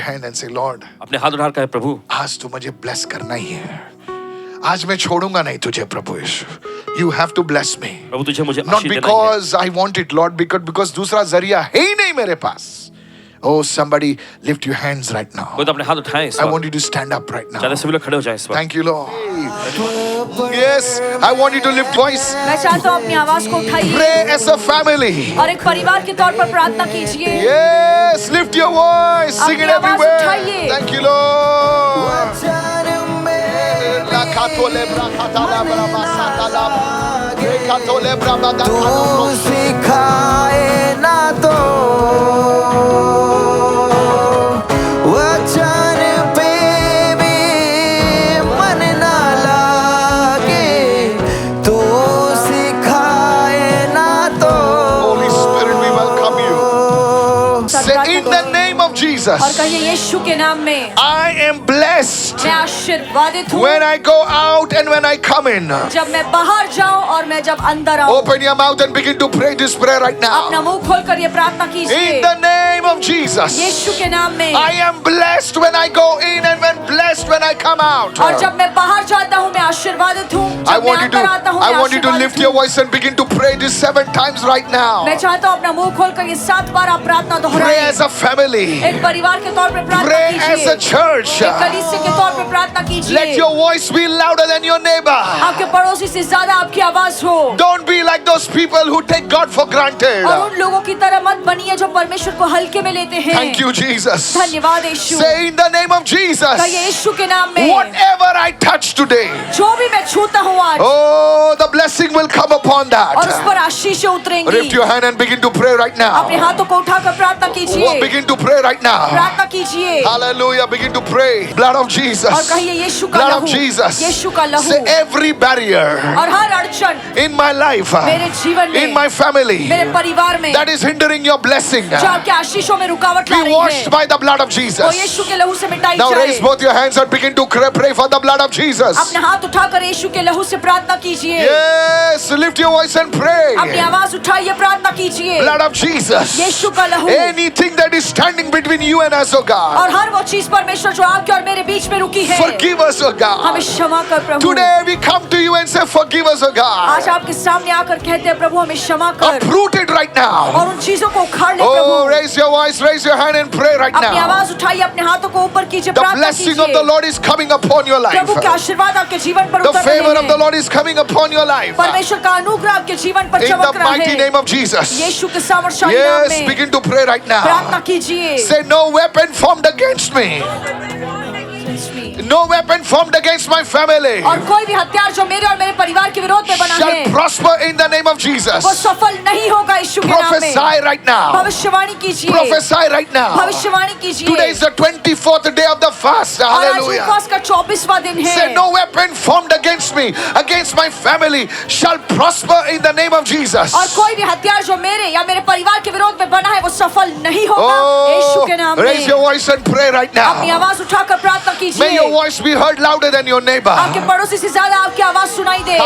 hand and say, Lord, अपने हाथ उठाकर कहे प्रभु आज तो मुझे bless करना ही है. आज मैं छोड़ूंगा नहीं तुझे प्रभु यीशु. You have to bless me. प्रभु तुझे मुझे Not आशीष देना ही है. because I want it, Lord, because दूसरा जरिया है ही नहीं मेरे पास. Oh, somebody lift your hands right now. कोई तो अपने हाथ उठाए इस I वक्त. want you to stand up right now. चाहते सभी लोग खड़े हो जाएं इस वक्त. Thank you, Lord. Yes, I want you to lift voice. मैं चाहता हूँ अपनी आवाज को उठाइए Pray as a family. और एक परिवार के तौर पर प्रार्थना कीजिए. Yes, lift your voice. Sing it अपनी आवाज everywhere. उठाइए. Thank you, Lord. तू सिखाए ना तो वचन पे भी मन ना लागे. तू सिखाए ना तो Holy Spirit, we welcome you. Say in the name of और Jesus, कहिए यीशु के नाम में I am blessed मैं आशीर्वादित हूँ when I go out and when I come in. जब मैं बाहर जाऊँ और मैं जब अंदर आऊँ. Open your mouth and begin to pray this prayer right अपना now. मुंह खोल कर ये प्रार्थना In कीजिए the name of Jesus, यीशु के नाम में. I am blessed when I go in and when blessed when I come out. और जब मैं बाहर जाता हूँ मैं आशीर्वादित हूँ. I जब मैं want you to अंदर आता हूँ I मैं want you to आशीर्वादित lift your हूँ. voice and begin to pray this 7 times right now. मैं चाहता हूँ अपना मुंह खोल कर ये 7 बार आप प्रार्थना Pray दोहराएं. as a family. एक परिवार के तौर पर प्रार्थना Pray as a कीजिए. church. एक कलीसिया के तौर पर प्रार्थना Let कीजिए. your voice be louder than your neighbor. आपके पड़ोसी से ज्यादा आपकी आवाज हो. Don't be like those people who take God for granted. और उन लोगों की तरह मत बनिए जो परमेश्वर को हल्के में लेते हैं. Thank you, Jesus. धन्यवाद यीशु. Say in the name of Jesus, कहिए यीशु के नाम में whatever I touch today, जो भी मैं छूता हूँ आज oh, the blessing will come upon और उस that. पर आशीषें उतरेंगी. Lift your hand and begin to pray right अपने now. हाथों को उठाकर प्रार्थना कीजिए. Begin to pray right now. प्रार्थना कीजिए Hallelujah. Begin to pray. Blood of और Jesus. कहिए यीशु का Blood of लहू. Jesus. यीशु का लहू. Say every barrier और हर अड़चन in my life, मेरे जीवन in में my family, मेरे परिवार में that is hindering your blessing, जो आपके आशीषों में रुकावट ला be रही washed है by the blood of वो Jesus. यीशु के लहू से मिटाई Now raise जाए. both your hands and begin to pray for the blood of Jesus. अपने हाथ उठाकर यीशु के लहू से प्रार्थना कीजिए. Yes, lift your voice and अपनी pray. आवाज उठाइए प्रार्थना कीजिए. Blood of Jesus. यीशु का लहू. Anything that is standing between you and us, oh God, और हर वो चीज परमेश्वर जो आपके और मेरे बीच में रुकी है forgive us, oh हमें God. क्षमा कर प्रभु. Today we come to you and say, forgive us, oh God. आज आपके सामने आकर कहते हैं प्रभु हमें क्षमा कर. Uproot it right now. और उन चीजों को उखाड़ ले Oh, Prabhu. raise your voice, raise your hand and pray right अपनी now. आवाज उठाइए अपने हाथों को ऊपर कीजिए The प्रार्थना blessing of the कीजिए. Lord is coming upon your life. प्रभु के आशीर्वाद आपके जीवन पर The उतर favor रहे of the हैं. Lord is coming upon your life. परमेश्वर का अनुग्रह आपके जीवन पर In the चमक रहा mighty है. name of Jesus. यीशु के सामर्थ्यशाली नाम Yes, में begin to pray right प्रार्थना now. कीजिए. Say, no weapon formed against me. No weapon formed against my family और कोई भी हथियार जो मेरे और मेरे परिवार के विरोध में बना shall है prosper in the name of Jesus. वो सफल नहीं होगा यीशु के नाम में. Prophesy right now. भविष्यवाणी कीजिए. Prophesy right now. भविष्यवाणी कीजिए. Today is the 24th day of the fast. और आज Hallelujah. उपवास का 24वां दिन है. Say, no weapon formed against me, against my family, shall prosper in the name of Jesus. और कोई भी हथियार जो मेरे या मेरे परिवार के विरोध में बना है वो सफल नहीं होगा यीशु के नाम Oh, raise में. your voice and pray right अपनी now. आवाज उठाकर प्रार्थना May कीजिए. your voice be heard louder than your neighbor. आपके पड़ोसी से ज्यादा आपकी आवाज सुनाई दे.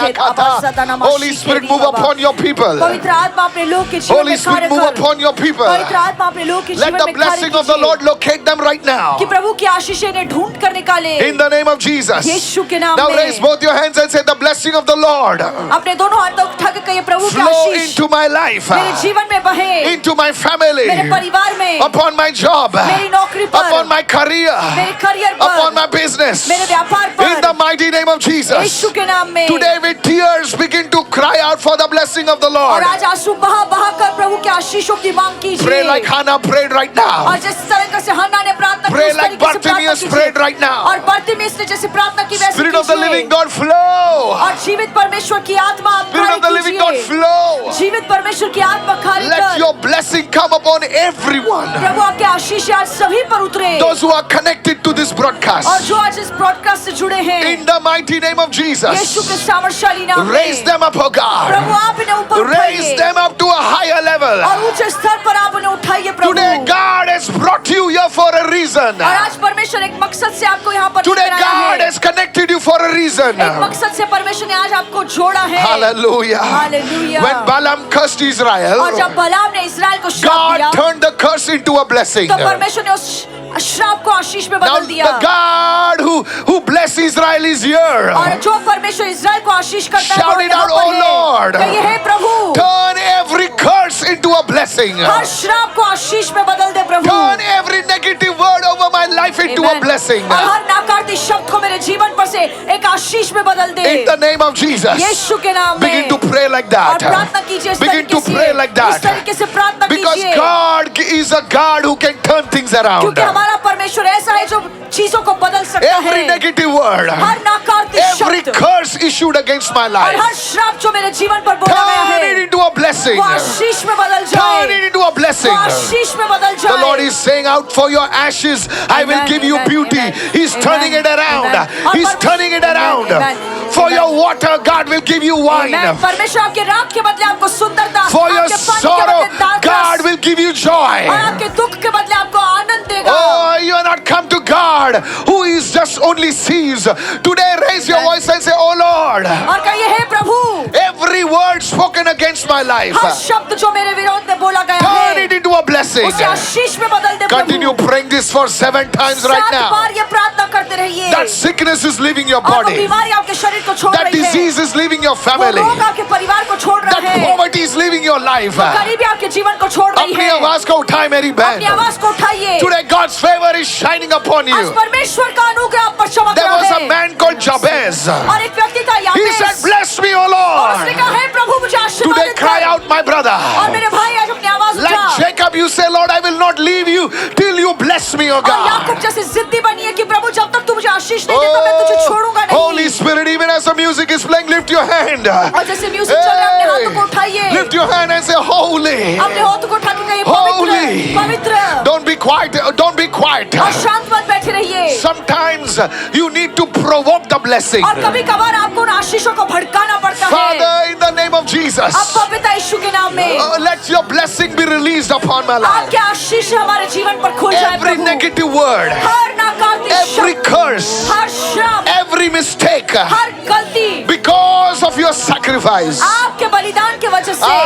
Holy Spirit, move upon your people. पवित्र आत्मा अपने लोग के जीवन Holy में Spirit, कार्य move कर. upon your people. पवित्र आत्मा अपने लोग के Let जीवन the में कार्य blessing of the कीजिए. Lord locate them right now. कि प्रभु की आशीषें ने ढूंढ कर निकाले. In the name of Jesus. यीशु के नाम Now में. raise both your hands and say, the blessing of the Lord अपने दोनों हाथों उठा के कहिए प्रभु की flow Ashish into my life, मेरे जीवन में बहे. into my family, मेरे परिवार में. upon my job, मेरी नौकरी पर. upon my career, मेरे करियर पर. upon my business. मेरे व्यापार पर. In the mighty name of Jesus. यीशु के नाम में. Today with tears begin to cry out for the blessing of the और Lord. आज आंसू बहा बहा कर प्रभु के आशीषों की मांग कीजिए. Pray like Hannah prayed right now. और जिस तरह से हन्ना ने प्रार्थना की Pray उस like तरीके से प्रार्थना Bartimaeus prayed कीजिए. right now. और बर्तिमेउस ने जैसे प्रार्थना की वैसे Spirit of the living कीजिए. God flow. और जीवित परमेश्वर की आत्मा आप Spirit of the खाली living God कीजिए. flow. जीवित परमेश्वर की आत्मा खाली Let कर. your blessing come upon everyone. प्रभु आपके आशीष आज सभी पर उतरे. Those who are connected to this और broadcast. जो आज इस ब्रॉडकास्ट से जुड़े हैं In the mighty name of Yeshu Jesus. के सामर्थ्यशाली नाम में. Raise them up, oh God. प्रभु आप इन्हें ऊपर Raise उठाइए. them up to a higher level. और ऊंचे स्तर पर आप उन्हें उठाइए प्रभु. Today God has brought you here for a reason. और आज परमेश्वर एक मकसद से आपको यहाँ पर Today लेकर आया God है. has connected you for a reason. reason. एक मकसद से परमेश्वर ने आज आपको जोड़ा है। Hallelujah. Hallelujah. When Balaam cursed Israel, और जब बलाम ने इस्राएल को श्राप God दिया, turned the curse into a blessing. तो परमेश्वर ने उस श्राप को आशीष में Now बदल दिया। the God who blessed Israel is here. और जो परमेश्वर इस्राएल को आशीष करता है, Shout वो it यहाँ out, पर "Oh है। Lord." कहिए, हे प्रभु, Turn every curse into a blessing. हर श्राप को आशीष में बदल दे प्रभु। Turn every negative word over my life into a Amen. blessing. और हर नकारात्मक शब्द को मेरे जीवन पर से एक आशीष में बदल दे। In the name of Jesus. यीशु के नाम में। Begin to pray like और that. प्रार्थना कीजिए इस Begin तरीके to से। pray like that. इस तरीके से प्रार्थना Because कीजिए। God is a God who can turn things around. क्योंकि हमारा परमेश्वर ऐसा है जो चीजों को बदल सकता Every है। negative word, हर नकारात्मक every शब्द curse issued against my और life, हर श्राप जो मेरे जीवन पर बोला गया turn it है, into a blessing. वो आशीष में बदल Turn it जाए। into a blessing. वो आशीष में बदल The Lord जाए। is saying, out for your ashes, I will Amen, give you amen, beauty. amen, He's amen, turning it around. amen. और He's परमेश्वर- turning it Amen, around. amen, For amen. your water, God will give you wine. Amen. परमेश्वर आपके राख के बदले आपको सुंदरता, For your आपके पानी के sorrow, बदले दारस, God will give you joy. और आपके दुख के बदले आपको आनंद देगा। Oh, you are not come to God who is just only sees. Today, raise your voice and say, "Oh Lord, और कहिए, हे प्रभु, every word spoken against my life, हर शब्द जो मेरे विरोध में बोला गया turn है, it into a blessing." उसे आशीष में बदल दे Continue Prabhu. praying this for 7 times right 7 now. बार ये प्रार्थना करते रहिए। That sickness is leaving your और वो body. बीमारी आपके शरीर को छोड़ That रही है। disease is leaving your वो family. रोग आपके परिवार को छोड़ रहा That है। poverty is leaving your life. गरीबी आपके जीवन को छोड़ रही अपनी है। आवाज को उठाए मेरी अपनी बहन. आवाज को उठाइए। Today God's favor is shining upon आज you. परमेश्वर का अनुग्रह आप पर चमक There रहा was a है। man called Jabez. और एक व्यक्ति था He याबेस। said, "Bless me, O और उसने Lord." कहा, हे प्रभु, मुझे Today आशीर्वादित cry कर। out, my brother. और मेरे भाई, आज अपनी आवाज Like उठा। Jacob, you say, "Lord, I will not leave you till you bless me, O और God." याकूब जैसे जिद्दी बनिए कि प्रभु, जब तक तू मुझे आशीष नहीं देता, मैं तुझे छोड़ूंगा Oh, Holy नहीं। Spirit, even as the music is playing, lift your hand. और जैसे म्यूजिक चल रहा है, अपने हाथों को उठाइए। Lift your hand and say, "Holy." अपने हाथों को उठा के कहिए, Holy. पवित्र, पवित्र। Don't be quiet. Don't be quiet. और शांत मत बैठे रहिए। Sometimes you need to provoke the blessing. और कभी कभार आपको उन आशीषों को भड़काना पड़ता है। Father, in the name of Jesus, आपको पिता यीशु के नाम में let your blessing be released upon my life. आपके आशीष हमारे जीवन पर खुल जाए Every प्रभु। negative word, हर नकारात्मक every शब्द, curse, हर श्राप, every mistake, हर गलती because of your sacrifice, आपके बलिदान के वजह से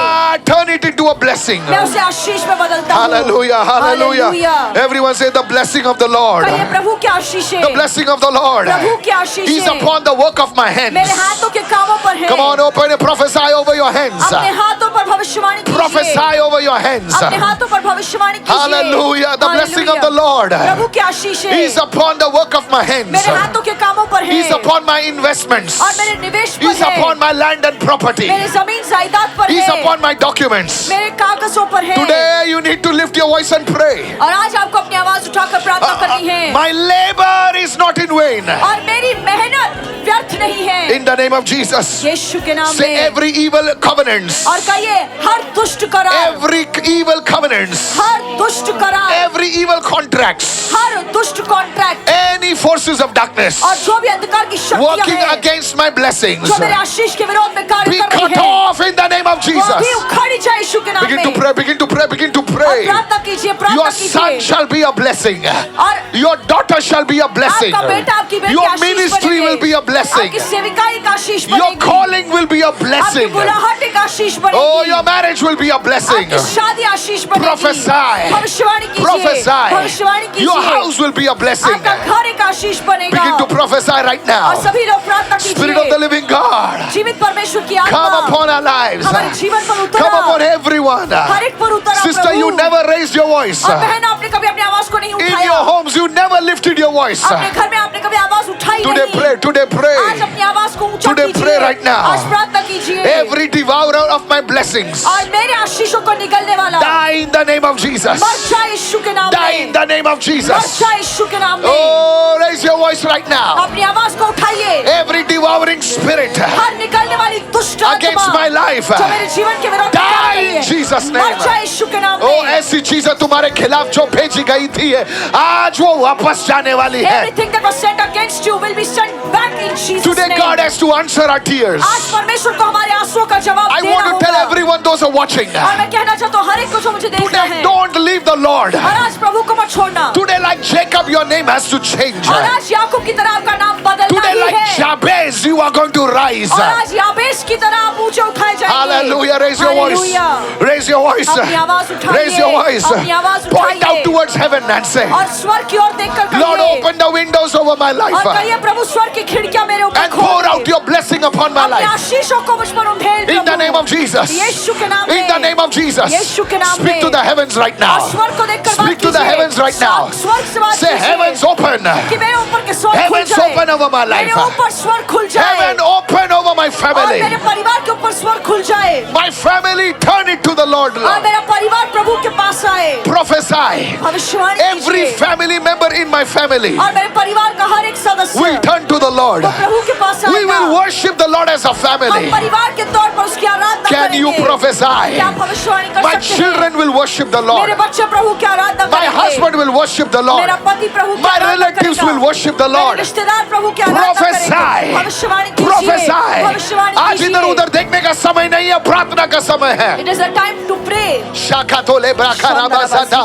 turn it into a blessing. मैं उसे आशीष में बदलता हूँ। Hallelujah, hallelujah. Hallelujah। Everyone say the blessing of the Lord. कहिए, प्रभु की आशीष है। The blessing of the Lord प्रभु की आशीष is है। upon the work of my hands. मेरे हाथों के कामों पर है। Come on, open and prophesy over your hands. अपने हाथों पर भविष्यवाणी कीजिए। Prophesy over your hands. अपने हाथों पर भविष्यवाणी कीजिए। Hallelujah. The blessing of the Lord प्रभु की आशीष है। is upon the work of my hands. मेरे हाथों के कामों पर है। Is upon my investments. और मेरे निवेश पर Is है। upon my land and property. मेरे जमीन जायदाद पर Is है। upon my documents. मेरे कागजों पर है। Today you need to lift your voice and pray. और आज आपको अपनी आवाज उठाकर प्रार्थना करनी है। My labor is not in vain. और मेरी मेहनत व्यर्थ नहीं है। In the name of Jesus. यीशु के नाम Say में। every evil covenants. और कहिए, हर दुष्ट करार, Every evil covenants. हर दुष्ट करार, Every evil contracts. हर दुष्ट contract Any forces of darkness और जो भी अंधकार की शक्तियां working हैं, against my blessings, जो मेरे आशीष के विरोध में कार्य be कर रही cut है, off in the name of वो भी Jesus. उखाड़ी जाए यीशु के नाम Begin to में। pray, begin to pray, begin to और pray. प्रार्थना कीजिए, प्रार्थना Your son कीजिए। shall be a blessing. और Your daughter shall be a blessing. आपका बेटा, आपकी बेटी Your आशीष ministry बनेंगे। will be a blessing. आपकी सेविकाई का आशीष Your बनेगी। calling will be a आपकी blessing. बुलाहट एक आशीष बनेगी। Oh, your marriage will be a blessing. आपकी शादी आशीष बनेगी। Prophesy. भविष्यवाणी कीजिए। Prophesy. भविष्यवाणी कीजिए। Your house will be a blessing. आपका घर एक आशीष बनेगा। Begin to prophesy right now. और सभी लोग प्रार्थना Spirit of the कीजिए। living God, जीवित परमेश्वर की आत्मा come upon our lives. हमारे जीवन पर उतर Come upon everyone. हर एक पर उतर Sister, you never raised your voice. और बहन, आपने कभी अपनी आवाज को नहीं In उठाया। your homes, you never lifted your voice. अपने घर में आपने कभी आवाज उठाई Today नहीं। pray, today आज pray. अपनी आवाज को ऊंचा Today कीजिए। pray right now. आज प्रार्थना कीजिए। Every devourer of my blessings, और मेरे आशीषों को निगलने वाला die in the name of Jesus. मर जाए यीशु के नाम Die in में। the name of मर Jesus. जाए यीशु के नाम में। Oh, raise your voice right now. अपनी आवाज को उठाइए। Every devouring spirit हर निकलने वाली दुष्ट against आत्मा my life, जो मेरे जीवन के विरोध में die काम कर रही in है, Jesus' मर name. जाए यीशु के नाम oh, में। ऐसी चीजें तुम्हारे खिलाफ जो भेजी गई थी आज वो वापस जाने वाली है. Everything that was sent against you will be sent back in Jesus' Today name. God has to answer our tears. आज परमेश्वर को हमारे आंसुओं का जवाब I देना want to tell होगा। everyone, those who are watching, और मैं कहना चाहता हूँ हर एक को जो मुझे देख रहा today है, don't leave the Lord. और आज प्रभु को मत छोड़ना। Today, like Jacob, your name has to change. और आज याकूब की तरह आपका नाम बदलना Today, ही like है। Jabez, you are going to rise. और आज याबेश की तरह आप ऊंचे उठाए जाएंगे। Hallelujah. Raise your voice. Hallelujah. Raise your voice. अपनी आवाज उठाइए। Raise your voice. अपनी आवाज Point उठाइए। out towards heaven and say, और स्वर्ग की ओर देखकर कहिए, Lord, open the windows over my और life कहिए प्रभु स्वर्ग की खिड़कियां मेरे ऊपर and pour खोल out they. your blessing upon my अपनी life. आशीषों को मुझ पर उंडेल In the Prabhu. name of Jesus. यीशु के नाम In में। the name of Jesus. यीशु के नाम Speak में। to the heavens right now. और स्वर्ग को देखकर Speak बात to the कीजिए। heavens right now. स्वर्ग से बात Say, कीजिए। heavens open. कि मेरे ऊपर के स्वर्ग खुल Heavens जाए। open over my life. मेरे ऊपर स्वर्ग खुल जाए। Heaven open over my और family. मेरे परिवार के ऊपर स्वर्ग खुल जाए। My family, turn it to the Lord. और मेरा परिवार प्रभु के पास आए। Prophesy. भविष्यवाणी Every कीजिए। family member in my family और मेरे परिवार का हर एक सदस्य will turn to the Lord. वो प्रभु के पास आएगा। We will worship the Lord as a हम family. परिवार के तौर पर उसकी आराधना Can you करेंगे। prophesy? क्या आप भविष्यवाणी कर My सकते हैं? children will worship the Lord. मेरे बच्चे प्रभु की आराधना My करेंगे। husband will worship the Lord. मेरा पति प्रभु की My आराधना relatives करेगा। will worship the मेरे Lord. रिश्तेदार प्रभु की आराधना Prophesy. करेंगे। भविष्यवाणी कीजिए। Prophesy. भविष्यवाणी आज इधर कीजिए। उधर देखने का समय नहीं है, प्रार्थना का समय है. It is a time to pray. Shakatole brakarabasata.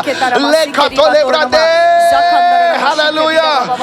Lekatole brade. Hallelujah.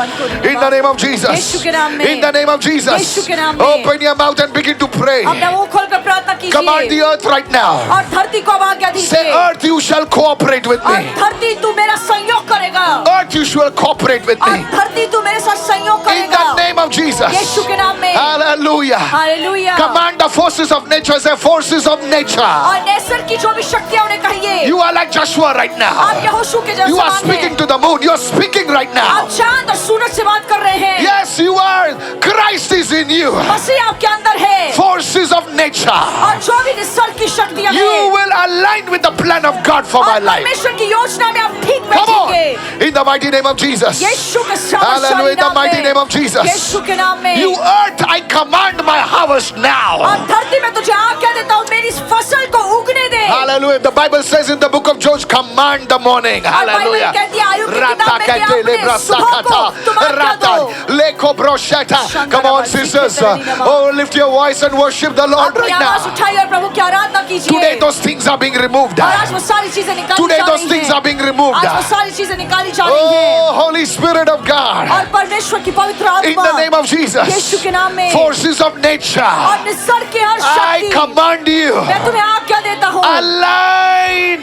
In the name of Jesus. यीशु के नाम में। In the name of Jesus. यीशु के नाम में। Open your mouth and begin to pray. अपना मुंह खोलकर प्रार्थना कीजिए। Command the earth right now. और धरती को अब आज्ञा Say, दीजिए। earth, you shall cooperate with और me. धरती तू मेरा संयोग करेगा। Earth, you shall cooperate with और me. धरती तू मेरे साथ संयोग In करेगा। the name of Jesus. यीशु के नाम में। Hallelujah. Hallelujah. Command the forces of nature. Say, forces of nature. और नेसर की जो भी शक्तियां उन्हें कहिए। You are like Joshua right आप now. यहोशू के जैसे You are समान speaking हैं। to the moon. You are speaking right now. आप चांद और सूरज से बात कर रहे हैं। Yes, you are. Christ is in you. मसीह आपके अंदर है। Forces of nature. और जो भी निसर्ग की शक्तियां You हैं। will align with the plan of God for my और life. परमेश्वर की योजना में आप ठीक Come on. बैठेंगे। In the mighty name of Jesus. यीशु के Hallelujah. सामर्थ्यशाली In the नाम mighty में। name of Jesus. यीशु के नाम में। You earth, I command my harvest और now. धरती में तुझे आज्ञा देता हूँ मेरी इस फसल को उगने दे। Hallelujah. The Bible says in the book of Job, command the morning. और बाइबल Hallelujah. कहती है आयु की किताब में कि Ratakatele आपने सुबह को तुम आज्ञा brasakata. दो। Leko brosheta. Come on, sisters. Oh, lift your voice and worship the Lord अपनी right आवाज now. उठाइए और प्रभु की आराधना कीजिए। Today those things are being removed. और आज वो सारी चीजें निकाली Today जा those रही things हैं। are being removed. आज वो सारी चीजें निकाली जा रही Oh, हैं। Holy Spirit of God. और परमेश्वर की पवित्र In आत्मा the name of Jesus. यीशु के नाम में Forces of nature. और निसर्ग की हर I शक्ति command you. मैं तुम्हें आज्ञा देता हूँ Align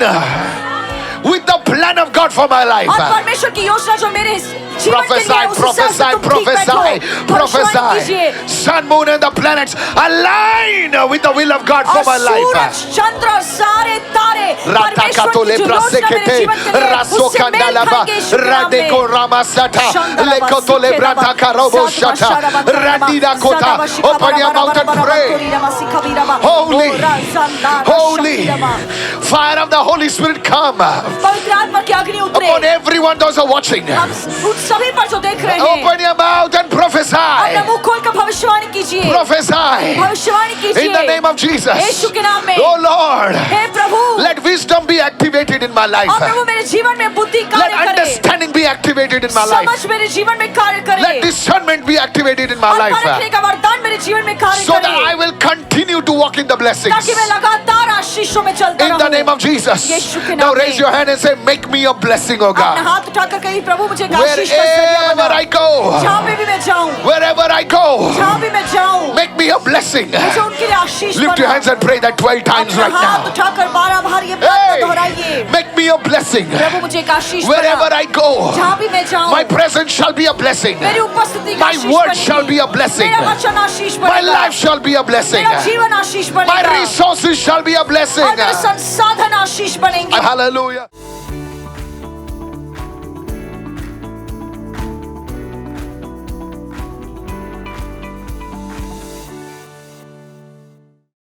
with the plan of God for my life. और परमेश्वर की योजना जो मेरे जीवन के लिए है, उस हिसाब से तुम ठीक बैठो। भविष्यवाणी कीजिए। Sun, moon, and the planets align with the will of God for और my life. सूरज चंद्र और सारे तारे परमेश्वर Ratakatole की जो योजना मेरे जीवन के लिए है, raso उससे मेल kandalaba खाएंगे यीशु के नाम radeko में। ramasata lekotole brantaka robo shata radida kota. Open your mouth and pray. Holy, holy, fire of the Holy Spirit come पवित्र आत्मा की अग्नि उतरे upon everyone those are watching. हम उन सभी पर जो देख रहे हैं Open your mouth and अपना prophesy. मुंह खोलकर भविष्यवाणी कीजिए। Prophesy भविष्यवाणी कीजिए in the name of Jesus. यीशु के नाम में। Oh Lord, hey Prabhu let wisdom be activated in my life. और प्रभु मेरे जीवन में बुद्धि Let कार्य करे। understanding be activated in my life. समझ मेरे जीवन में कार्य करे। Let discernment be activated in my और life. परखने का वरदान मेरे जीवन में कार्य So that करे। I will continue to walk in the blessings. ताकि मैं लगातार आशीषों में चलता In the रहूं। name of Jesus. यीशु के नाम Now में। raise your hand and say, make me a blessing, oh अपना God. हाथ उठाकर कहीं प्रभु मुझे एक आशीष का जरिया Wherever बना। I go, जहाँ पे भी मैं जाऊं, wherever I go, जहाँ भी मैं जाऊं, make me a blessing. मुझे उनके लिए आशीष Lift your बना। hands and pray that 12 times अपना right हाथ now. उठाकर 12 बार ये प्रार्थना दोहराइए। Hey, make me a blessing. प्रभु मुझे एक आशीष Wherever बना। I go, जहाँ भी मैं जाऊं, my presence shall be a blessing. मेरी उपस्थिति का My आशीष word बनेगी। shall be a blessing. मेरा वचन आशीष My बनेगा। life shall be a blessing. मेरा जीवन आशीष My बनेगा। resources shall be a blessing. और मेरे संसाधन आशीष बनेंगे। Hallelujah.